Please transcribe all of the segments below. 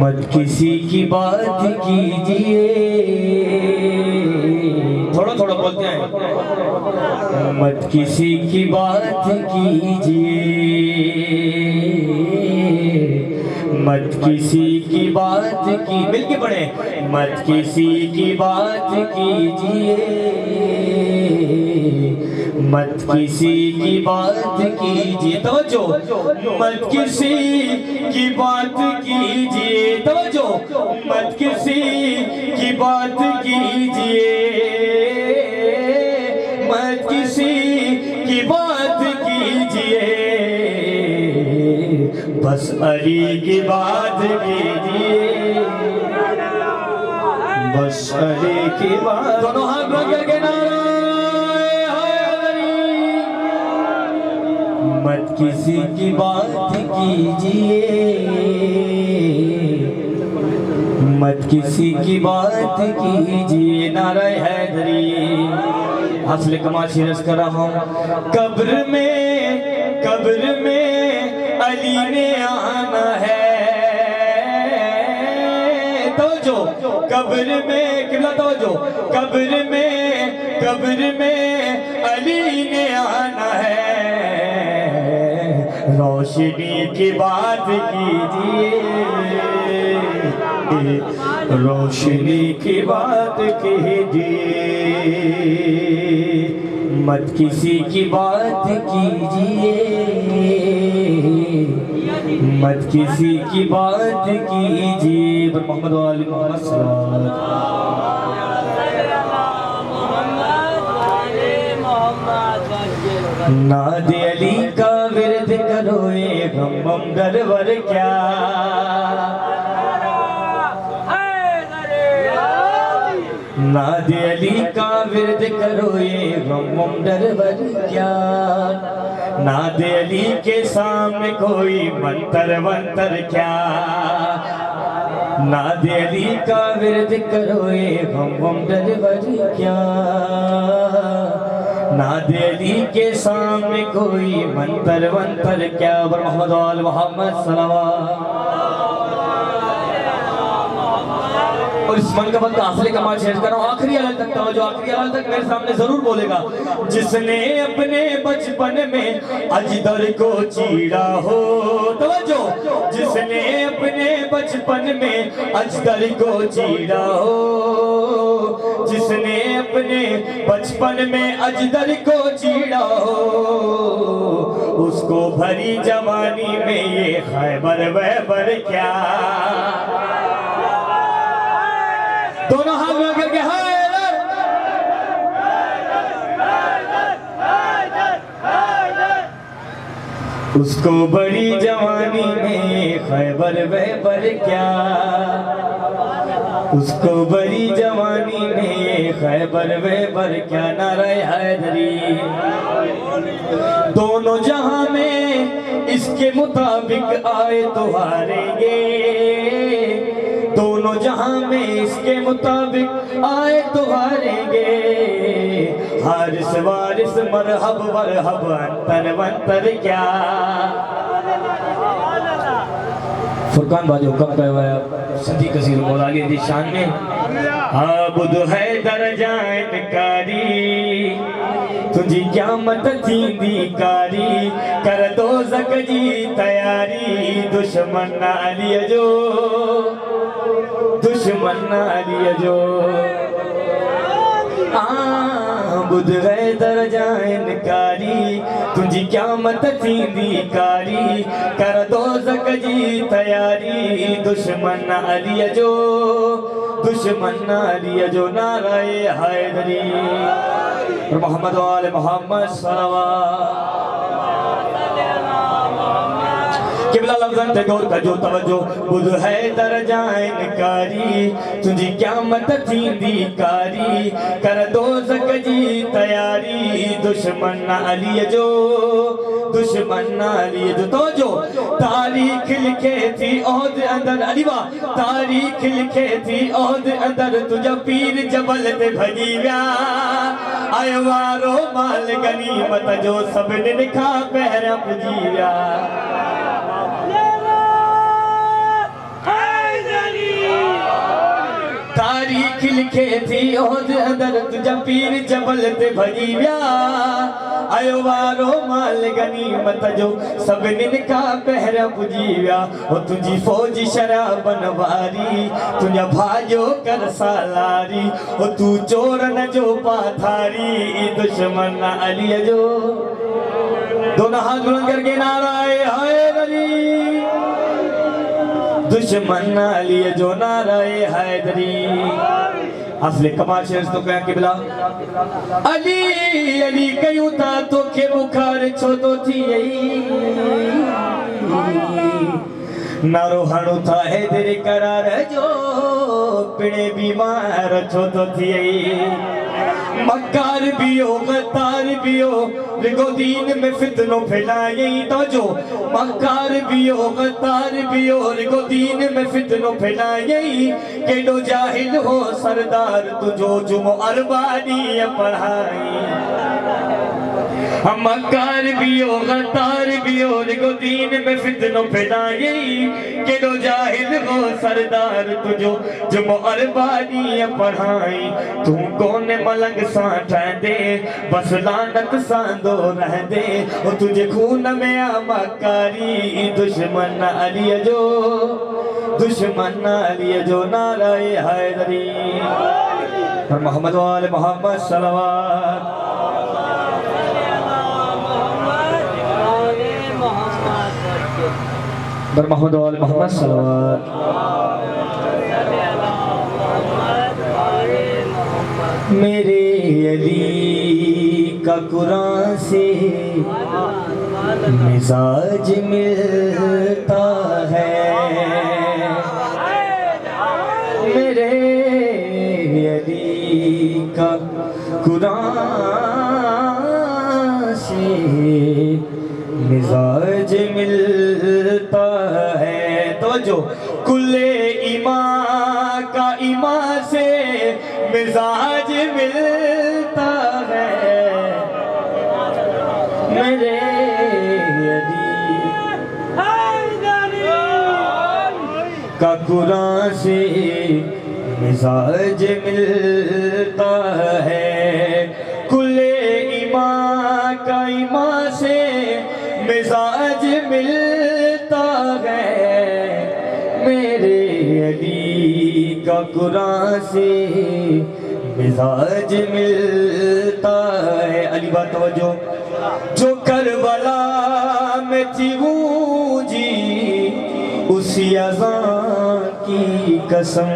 मत किसी की बात कीजिए, थोड़ा थोड़ा बोलते हैं। मत किसी की बात कीजिए, मत किसी की बात की, मिलके पढ़े। मत किसी की बात कीजिए, मत किसी की बात कीजिए, तवज्जो। मत किसी की बात कीजिए, तवज्जो। मत किसी की बात कीजिए, मत किसी की बात कीजिए, बस अली की बात कीजिए, बस अली की बात। दोनों हाथ रख के नारा मत किसी की बात कीजिए, मत किसी की बात कीजिए, नारा हैदरी। हस्ल कमाशी रस कर रहा हूँ। कब्र में अली ने आना है, तो जो कब्र में किबला, तो जो कब्र में अली ने आना है, रोशनी की बात कीजिए, रोशनी की बात कीजिए, मत किसी की बात कीजिए, मत किसी की बात कीजिए। पर मोहम्मद वाले नादे अली का विरद करो ये गम बम गरवर क्या, नादे अली का विरद करो ये गम बम गरवर क्या, नादे अली के सामने कोई मंतर वंतर क्या, नादे अली का विरद करो ये गम बम गरवर क्या, नादे अली के सामने कोई मंतर वंतर क्या। बर मोहम्मद वाल मोहम्मद सल्लल्लाहु। और इस मन का बंद आखिरी कमाल शेयर कर रहा हूँ, आखिरी आलम तक था, जो आखिरी आलम तक मेरे सामने जरूर बोलेगा। जिसने अपने बचपन में अजदर को चीड़ा हो, तवज्जो। जिसने अपने बचपन में अजदर को चीड़ा हो, जिसने अपने बचपन में अजदर को चीड़ा हो, उसको भरी जवानी में ये खैबर वैबर क्या। दोनों हाथ में करके उसको बड़ी जवानी में खैबर वैबर क्या, उसको बड़ी जवानी में खैबर वैबर क्या। नारा हैदरी। दोनों जहां में इसके मुताबिक आए तो हारेंगे, दोनों जहां में इसके मुताबिक आए तो हारेंगे, हारिस वारिस मरहब वरहब अंतर वंतर क्या। फुरकान बाजी हुक्म का हुआ सदी कसीर मौलाली दी शान में। आबुद है दरजा इनकारी, तुझी क़यामत थींदी कारी, कर दोज़ख जी तैयारी, दुश्मन अली जो, दुश्मन अली जो। बुध है दरजा इनकारी, तुझी क़यामत थींदी कारी, कर दोज़ख जी तैयारी, दुश्मन अली जो, दुश्मन अली जो। नाराए हैदरी। और मोहम्मद वाले मोहम्मद सल्लल्लाहु। किबला लफ्ज़न ते गौर कजो तवज्जो। बुध है दरजा इनकारी, तुझी क़यामत थींदी कारी, कर दोज़ख जी तैयारी, दुश्मन अली जो, दुश्मन अली जो। तो जो तारीख लिखे थी ओहद अंदर, अली वाह, तारीख लिखे थी ओहद अंदर, तुझा पीर जबल ते भजी व्या, आयो वारो माल गनीमत जो, सभिनी लिखा पहिरियां पुजी व्या। लिखे थी ओद अदर तुझा पीर जबल ते भजी व्या आयो वारो माल गनीमत जो सभिनिन का पहरा पुजी व्या ओ तुझी फौज शराबन वारी तुझा भाजो कर सालारी ओ तू चोरन जो पाथारी दुश्मन अली जो दोनों हाथ बुलंद करके नाराए हैदरी दुश्मन अली जो नाराए हैदरी असले कमाल शेर तो क्या किबला अली अली कयूं था तो के बुखार छो तो थी नारो हणु था हैदरी करार जो पिणे बीमार छो तो थी मक्कार भी हो गद्दार भी हो रिगो दीन में फितनो फैलाए तो जो मक्कार भी हो गद्दार भी हो रिगो दीन में फितनो फैलाए केडो जाहिल हो सरदार तुझो जुमो अरबानी पढ़ाई हम मक्कार भी हो गद्दार भी हो रिगो दीन में फितनो फैलाए केडो जाहिल हो सरदार तुझो जुमो अरबानी पढ़ाई तू कौन मलंग साठ दे बस लानत सांदो रह दे और तुझे खून में आमकारी दुश्मन अली जो नाराए हैदरी और मोहम्मद वाले मोहम्मद सल्लल्लाहु बर मोहम्मद वाले मोहम्मद सल्लल्लाहु मेरे अली का कुरान से मिजाज मिलता है मेरे अली का कुरान से मिजाज मिलता है तो जो कुल्ले ईमान का ईमान से मिजाज मिलता है मेरे का कुरान से मिजाज मिलता है कुल्ले ईमान का ईमान से मिजाज मिलता है मेरे अली का कुरान से मिजाज मिलता है अली बात तवज्जो जो करबला में थी गूंजी उसी अज़ान की कसम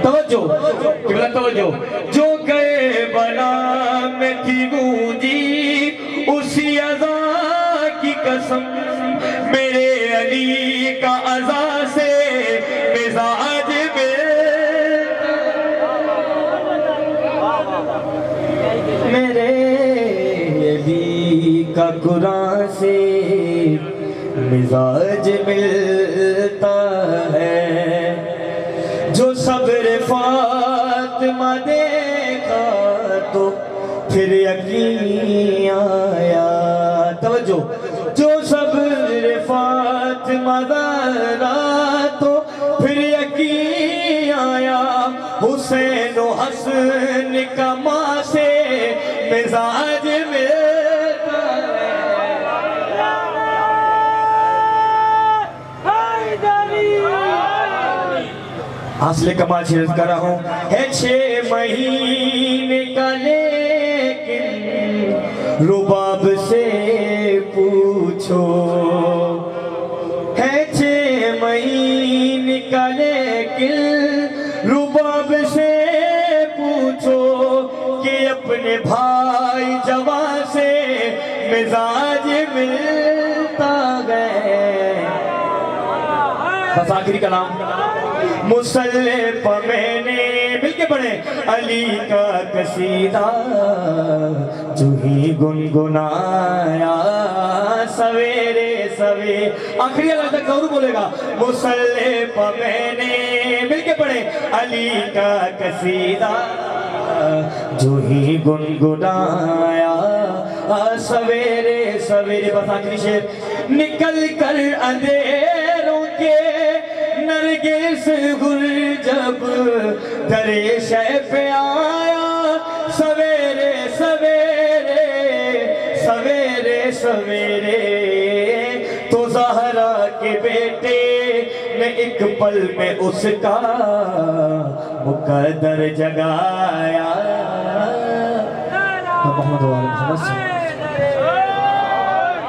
तवज्जो किबला तवज्जो जो करबला में थी गूंजी उसी अज़ान की कसम मेरे अली का अज़ा से मिजाज मेरे अली का कुरान से मिजाज मिलता है जो सब्र फातिमा देखा तो फिर यकीन आया तवज्जो जो सब्र फातिमा ज़हरा तो फिर यकीन आया हुसैन व हसन का माँ से मिजाज मिलता हासिल कमाल शेर कर रहा हूँ है 6 महीने का लेकिन रुबाब से पूछो है 6 महीने का लेकिन रुबाब से पूछो कि अपने भाई जवान से मिजाज मिलता गए बस आखिरी कलाम मुसल्ले पर मैंने मिलके पढ़े अली का कसीदा जो ही गुनगुनाया सवेरे सवेरे आखिरी अल्लाह तक जरूर बोलेगा मुसल्ले पर मैंने मिलके पढ़े अली का कसीदा जो ही गुनगुनाया सवेरे सवेरे बस आखिरी शेर निकल कर अंधेरों के नरगिस गुल जब दरे शह पे आया सवेरे सवेरे सवेरे सवेरे, तो ज़हरा के बेटे ने एक पल में उसका मुकद्दर जगाया। मोहम्मद